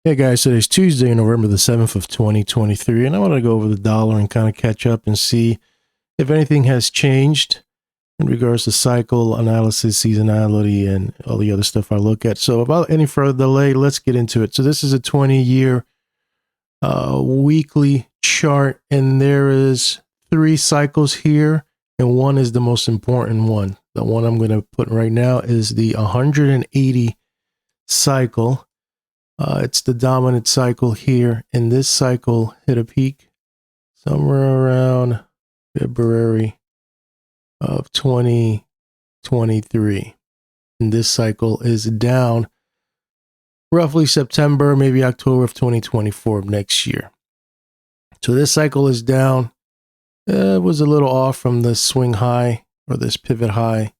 Hey guys, today's Tuesday, November the 7th of 2023, and I want to go over the dollar and kind of catch up and see if anything has changed in regards to cycle analysis, seasonality, and all the other stuff I look at. So without any further delay, let's get into it. So this is a 20-year weekly chart, and there is 3 cycles here, and one is the most important one. The one I'm going to put right now is the 180 cycle. It's the dominant cycle here, and this cycle hit a peak somewhere around February of 2023. And this cycle is down roughly September, maybe October of 2024 of next year. So this cycle is down. It was a little off from the swing high or this pivot high.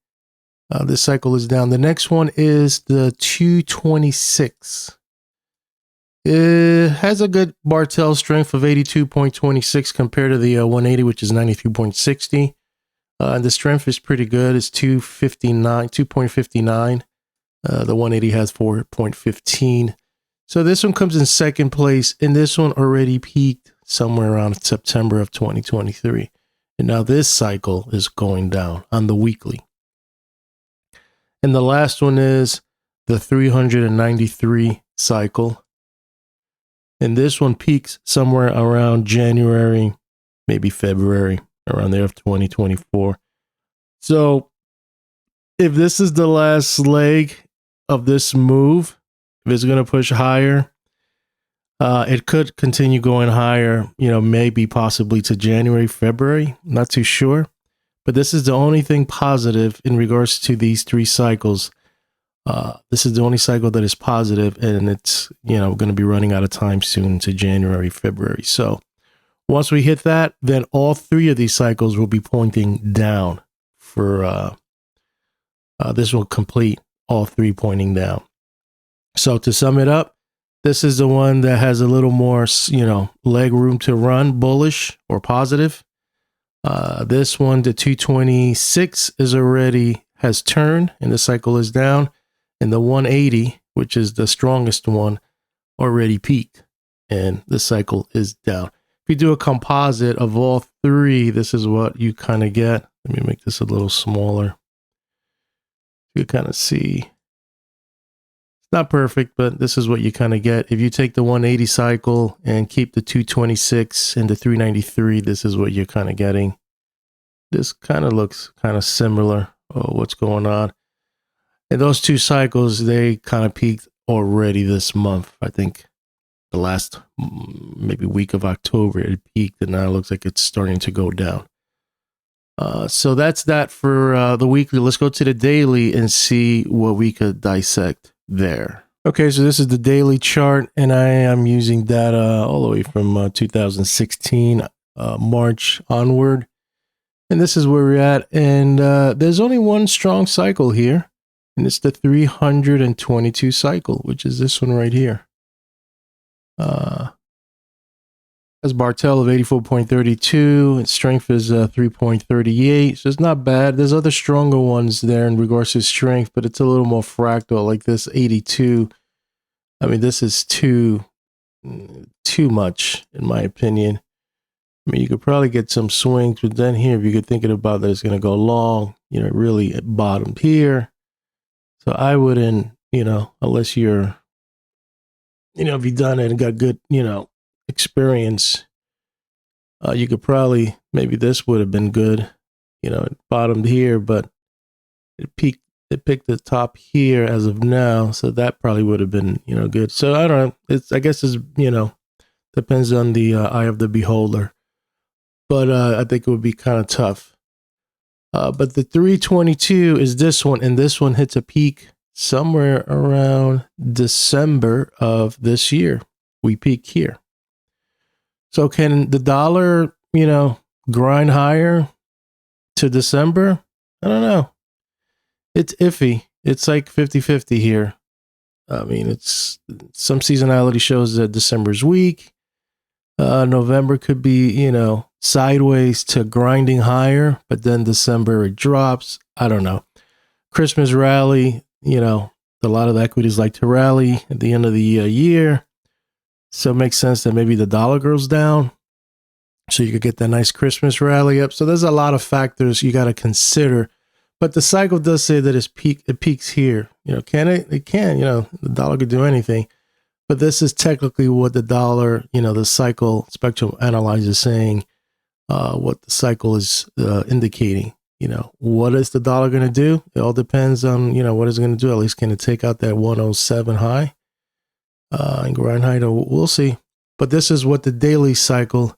This cycle is down. The next one is the 226. It has a good Bartell strength of 82.26 compared to the 180, which is 93.60. And the strength is pretty good. It's 2.59. The 180 has 4.15. So this one comes in second place, and this one already peaked somewhere around September of 2023. And now this cycle is going down on the weekly. And the last one is the 393 cycle. And this one peaks somewhere around January, maybe February, around there of 2024. So if this is the last leg of this move, if it's going to push higher, it could continue going higher, maybe possibly to January, February. Not too sure. But this is the only thing positive in regards to these 3 cycles. This is the only cycle that is positive, and it's, going to be running out of time soon to January, February. So once we hit that, then all 3 of these cycles will be pointing down for, this will complete all 3 pointing down. So to sum it up, this is the one that has a little more, leg room to run, bullish or positive. This one, the 226 has turned and the cycle is down. And the 180, which is the strongest one, already peaked and the cycle is down. If you do a composite of all 3, this is what you kind of get. Let me make this a little smaller. You kind of see. It's not perfect, but this is what you kind of get. If you take the 180 cycle and keep the 226 and the 393, this is what you're kind of getting. This kind of looks kind of similar. Oh, what's going on? And those 2 cycles, they kind of peaked already this month. I think the last maybe week of October, it peaked, and now it looks like it's starting to go down. So that's that for the weekly. Let's go to the daily and see what we could dissect there. Okay, so this is the daily chart, and I am using data all the way from 2016, March onward. And this is where we're at. And there's only one strong cycle here. And it's the 322 cycle, which is this one right here. Has Bartell of 84.32. Its strength is 3.38. So it's not bad. There's other stronger ones there in regards to strength, but it's a little more fractal, like this 82. I mean, this is too much, in my opinion. I mean, you could probably get some swings, but then here, if you could think about that, it's going to go long, really it bottomed here. So I wouldn't, unless you're, if you've done it and got good, experience, you could probably, maybe this would have been good. It bottomed here, but it picked the top here as of now. So that probably would have been, good. So I don't know. I guess it's, depends on the eye of the beholder. But I think it would be kind of tough. But the 322 is this one, and this one hits a peak somewhere around December of this year. We peak here. So can the dollar, grind higher to December? I don't know. It's iffy. It's like 50-50 here. I mean, it's some seasonality shows that December's weak. November could be, sideways to grinding higher, but then December it drops. I don't know. Christmas rally, a lot of the equities like to rally at the end of the year. So it makes sense that maybe the dollar goes down, so you could get that nice Christmas rally up. So there's a lot of factors you got to consider. But the cycle does say that it peaks here. Can it? It can. The dollar could do anything. But this is technically what the dollar, the cycle spectrum analyzer is saying, what the cycle is indicating. What is the dollar going to do? It all depends on, what it's going to do. At least can it take out that 107 high and grind high? We'll see. But this is what the daily cycle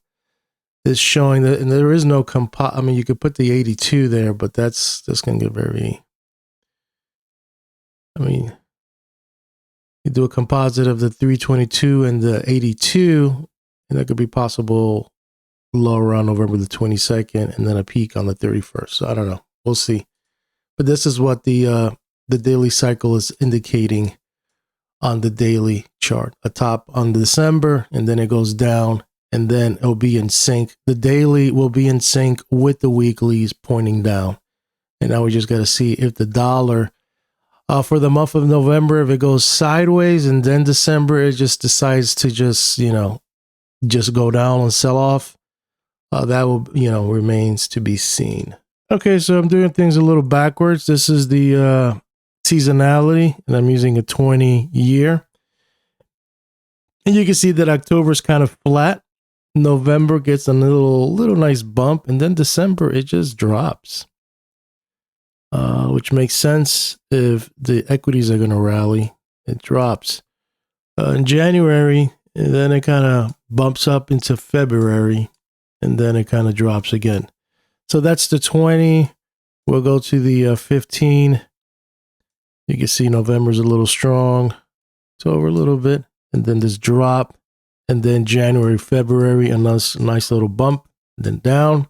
is showing, that, and there is no I mean, you could put the 82 there, but that's going to get very, you do a composite of the 322 and the 82, and that could be possible lower on November the 22nd, and then a peak on the 31st. So I don't know. We'll see. But this is what the daily cycle is indicating on the daily chart. A top on December, and then it goes down, and then it'll be in sync. The daily will be in sync with the weeklies pointing down. And now we just got to see if the dollar, for the month of November, if it goes sideways, and then December, it just decides to just go down and sell off. That will, remains to be seen. Okay, so I'm doing things a little backwards. This is the seasonality, and I'm using a 20-year. And you can see that October is kind of flat. November gets a little nice bump, and then December, it just drops. Which makes sense if the equities are going to rally. It drops. In January, and then it kind of bumps up into February, and then it kind of drops again. So that's the 20. We'll go to the 15. You can see November's a little strong. It's over a little bit. And then this drop. And then January, February, a nice little bump. Then down.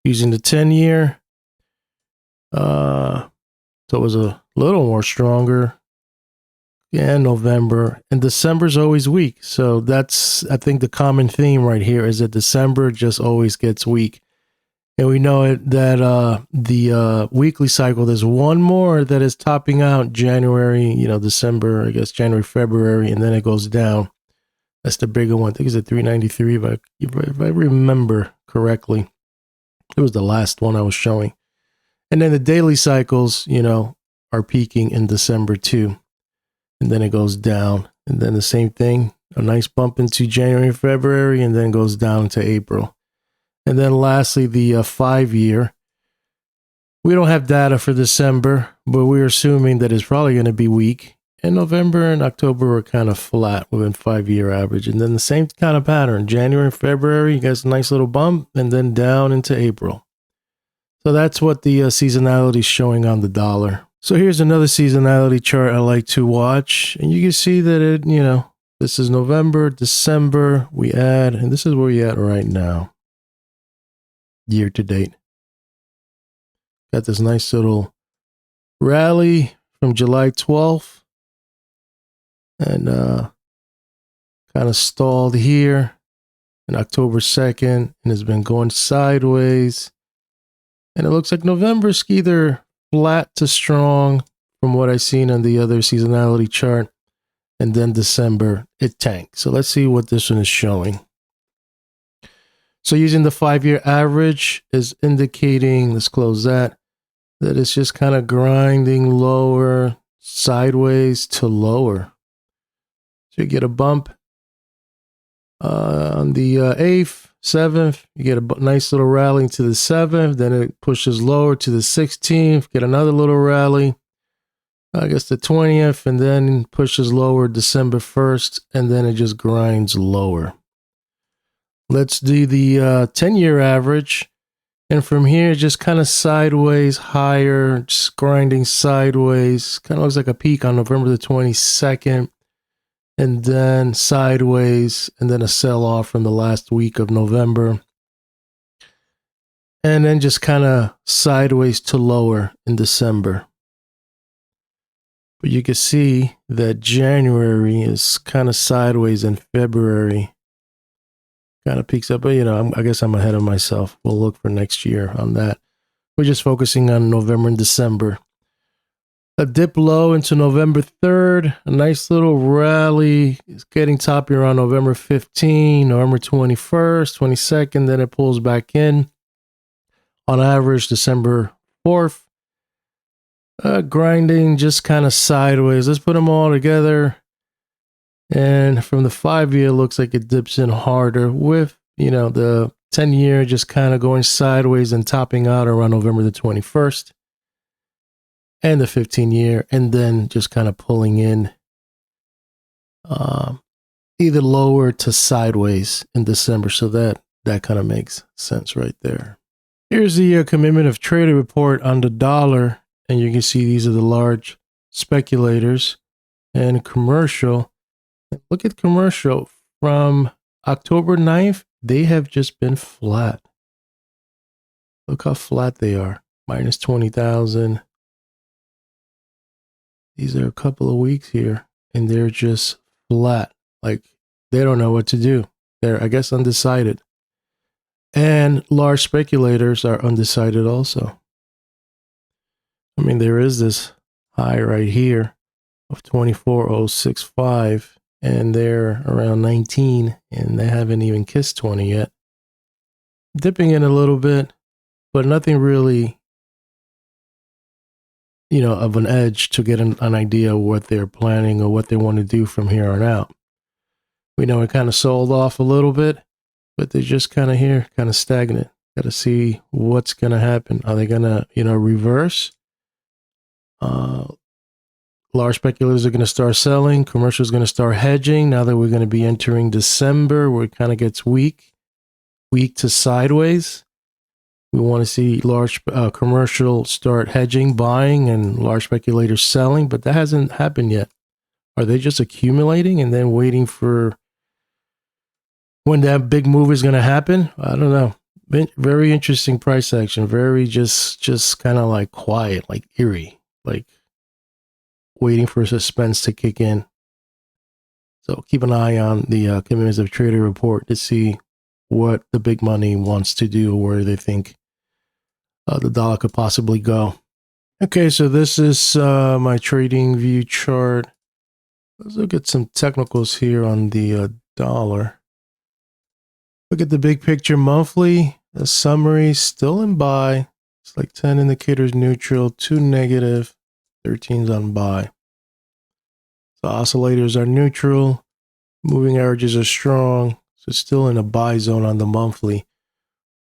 Using the 10-year. So it was a little more stronger. Yeah, November. And December's always weak. So that's, I think, the common theme right here is that December just always gets weak. And we know it that the weekly cycle, there's one more that is topping out January, December, I guess January, February, and then it goes down. That's the bigger one. I think it's at 393, but if I remember correctly, it was the last one I was showing. And then the daily cycles, are peaking in December too. And then it goes down. And then the same thing, a nice bump into January, February, and then goes down to April. And then lastly, the 5-year. We don't have data for December, but we're assuming that it's probably going to be weak. And November and October are kind of flat within 5-year average. And then the same kind of pattern. January and February, you got a nice little bump, and then down into April. So that's what the seasonality is showing on the dollar. So here's another seasonality chart I like to watch. And you can see that it, this is November, December, we add, and this is where we're at right now. Year to date. Got this nice little rally from July 12th. And kind of stalled here in October 2nd. And it's been going sideways. And it looks like November's either flat to strong from what I've seen on the other seasonality chart. And then December, it tanked. So let's see what this one is showing. So using the 5-year average is indicating, let's close that it's just kind of grinding lower, sideways to lower. So you get a bump on the 8th, 7th, you get a nice little rally to the 7th, then it pushes lower to the 16th, get another little rally, I guess the 20th, and then pushes lower December 1st, and then it just grinds lower. Let's do the 10-year average, and from here, just kind of sideways, higher, just grinding sideways, kind of looks like a peak on November the 22nd, and then sideways, and then a sell-off from the last week of November. And then just kind of sideways to lower in December. But you can see that January is kind of sideways and February kind of peaks up. But, I guess I'm ahead of myself. We'll look for next year on that. We're just focusing on November and December. A dip low into November 3rd. A nice little rally. It's getting toppy around November 15, November 21st, 22nd. Then it pulls back in. On average, December 4th. Grinding just kind of sideways. Let's put them all together. And from the 5-year, looks like it dips in harder with, the 10-year just kind of going sideways and topping out around November the 21st. And the 15-year, and then just kind of pulling in either lower to sideways in December. So that kind of makes sense right there. Here's the commitment of trader report on the dollar. And you can see these are the large speculators and commercial. Look at commercial from October 9th. They have just been flat. Look how flat they are. Minus 20,000. These are a couple of weeks here and they're just flat. Like they don't know what to do. They're, I guess, undecided. And large speculators are undecided also. I mean, there is this high right here of 24,065 and they're around 19 and they haven't even kissed 20 yet. Dipping in a little bit, but nothing really, of an edge to get an idea of what they're planning or what they want to do from here on out. We know it kind of sold off a little bit, but they're just kind of here, kind of stagnant. Got to see what's going to happen. Are they going to, reverse? Large speculators are going to start selling. Commercial is going to start hedging. Now that we're going to be entering December, where it kind of gets weak to sideways. We want to see large commercial start hedging, buying, and large speculators selling, but that hasn't happened yet. Are they just accumulating and then waiting for when that big move is going to happen? I don't know. Very interesting price action. Very just kind of like quiet, like eerie, like waiting for suspense to kick in. So keep an eye on the commitments of trader report to see what the big money wants to do, where they think the dollar could possibly go. Okay, so this is my trading view chart. Let's look at some technicals here on the dollar. Look at the big picture monthly. The summary still in buy. It's like 10 indicators neutral, 2 negative, 13's on buy. So oscillators are neutral. Moving averages are strong. So still in a buy zone on the monthly.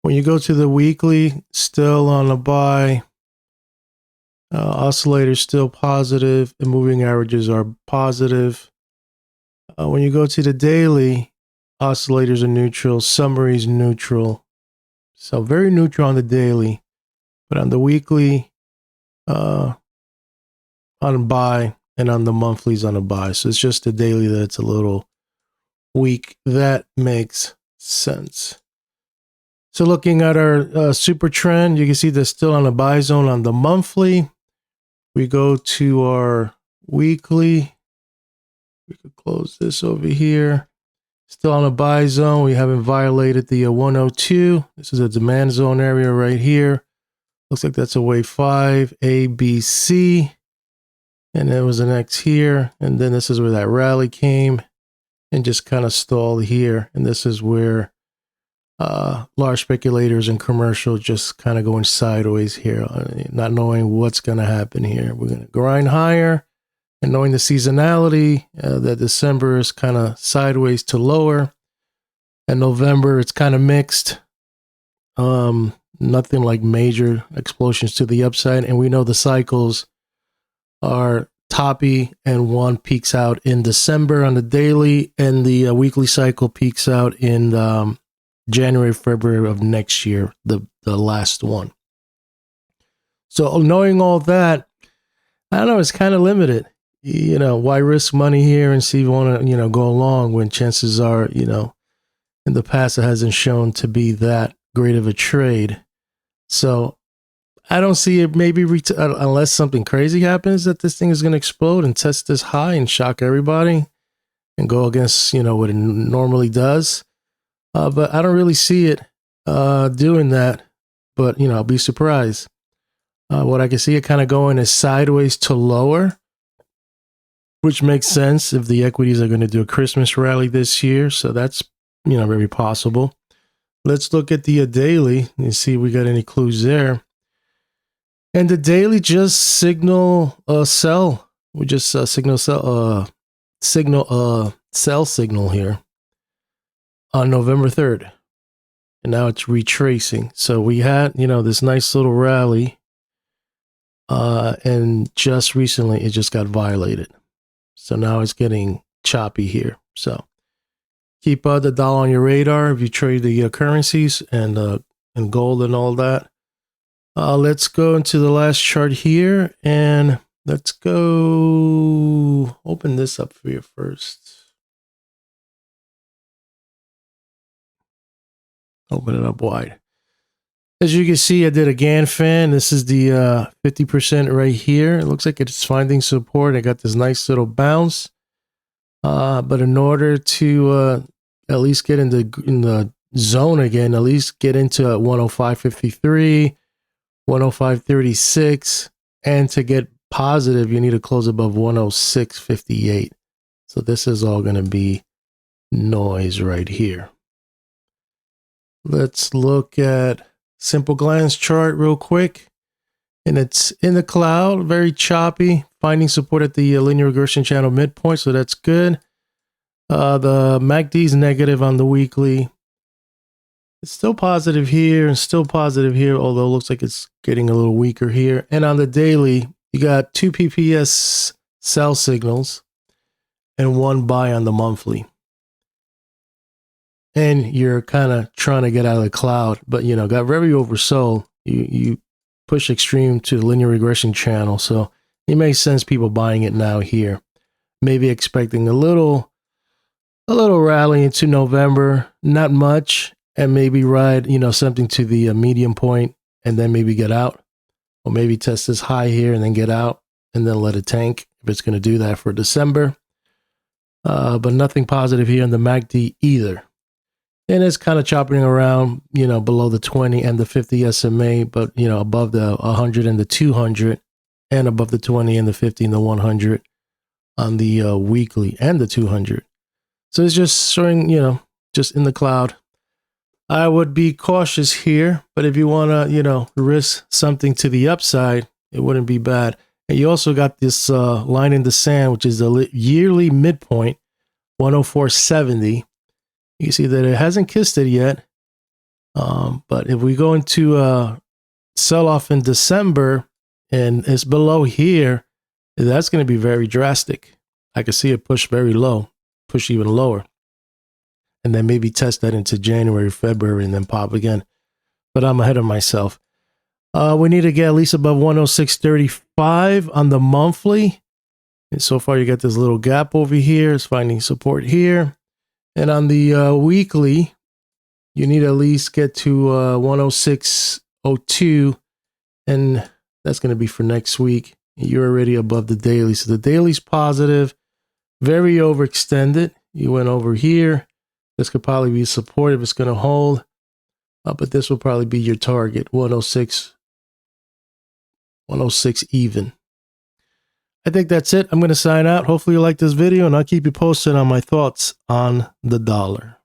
When you go to the weekly, still on a buy. Oscillators still positive, and moving averages are positive. When you go to the daily, oscillators are neutral, summaries neutral. So very neutral on the daily, but on the weekly, on a buy, and on the monthlies on a buy. So it's just the daily that's a little weak. That makes sense. So looking at our super trend, you can see they're still on a buy zone on the monthly. We go to our weekly. We could close this over here. Still on a buy zone. We haven't violated the 102. This is a demand zone area right here. Looks like that's a wave 5, A, B, C. And there was an X here. And then this is where that rally came and just kind of stalled here. And this is where large speculators and commercial just kind of going sideways here, not knowing what's going to happen here. We're going to grind higher and knowing the seasonality, that December is kind of sideways to lower, and November it's kind of mixed. Nothing like major explosions to the upside, and we know the cycles are toppy, and one peaks out in December on the daily, and the weekly cycle peaks out in January, February of next year, the last one. So knowing all that, I don't know, it's kind of limited. Why risk money here and see if you want to, go along when chances are, in the past it hasn't shown to be that great of a trade. So I don't see it maybe unless something crazy happens that this thing is going to explode and test this high and shock everybody and go against, what it normally does. But I don't really see it doing that. But, I'll be surprised. What I can see it kind of going is sideways to lower, which makes sense if the equities are going to do a Christmas rally this year. So that's, very possible. Let's look at the daily and see if we got any clues there. And the daily just signal sell. We just sell signal here on November 3rd. And now it's retracing. So we had, this nice little rally. And just recently it just got violated. So now it's getting choppy here. So keep the dollar on your radar if you trade the currencies and gold and all that. Let's go into the last chart here, and let's go open this up for you first. Open it up wide. As you can see, I did a Gann fan. This is the 50% right here. It looks like it's finding support. I got this nice little bounce. But in order to at least get in the zone again, at least get into 105.53, 105.36, and to get positive, you need to close above 106.58. So this is all going to be noise right here. Let's look at simple glance chart real quick. And it's in the cloud, very choppy, finding support at the linear regression channel midpoint. So that's good. The MACD is negative on the weekly. It's still positive here and still positive here, although it looks like it's getting a little weaker here. And on the daily, you got 2 PPS sell signals and 1 buy on the monthly. And you're kind of trying to get out of the cloud, but got very oversold. You push extreme to the linear regression channel, so it makes sense people buying it now here. Maybe expecting a little rally into November, not much. And maybe ride, something to the medium point and then maybe get out, or maybe test this high here and then get out and then let it tank if it's going to do that for December. But nothing positive here in the MACD either. And it's kind of chopping around, below the 20 and the 50 SMA, but, above the 100 and the 200 and above the 20 and the 50 and the 100 on the weekly and the 200. So it's just showing, just in the cloud. I would be cautious here, but if you want to, risk something to the upside, it wouldn't be bad. And you also got this line in the sand, which is the yearly midpoint, 104.70. You see that it hasn't kissed it yet. But if we go into sell off in December and it's below here, that's going to be very drastic. I can see it push very low, push even lower. And then maybe test that into January, February, and then pop again. But I'm ahead of myself. We need to get at least above 106.35 on the monthly. And so far, you got this little gap over here. It's finding support here. And on the weekly, you need to at least get to 106.02. And that's going to be for next week. You're already above the daily. So the daily's positive, very overextended. You went over here. This could probably be support if it's going to hold. But this will probably be your target, 106 even. I think that's it. I'm going to sign out. Hopefully you like this video, and I'll keep you posted on my thoughts on the dollar.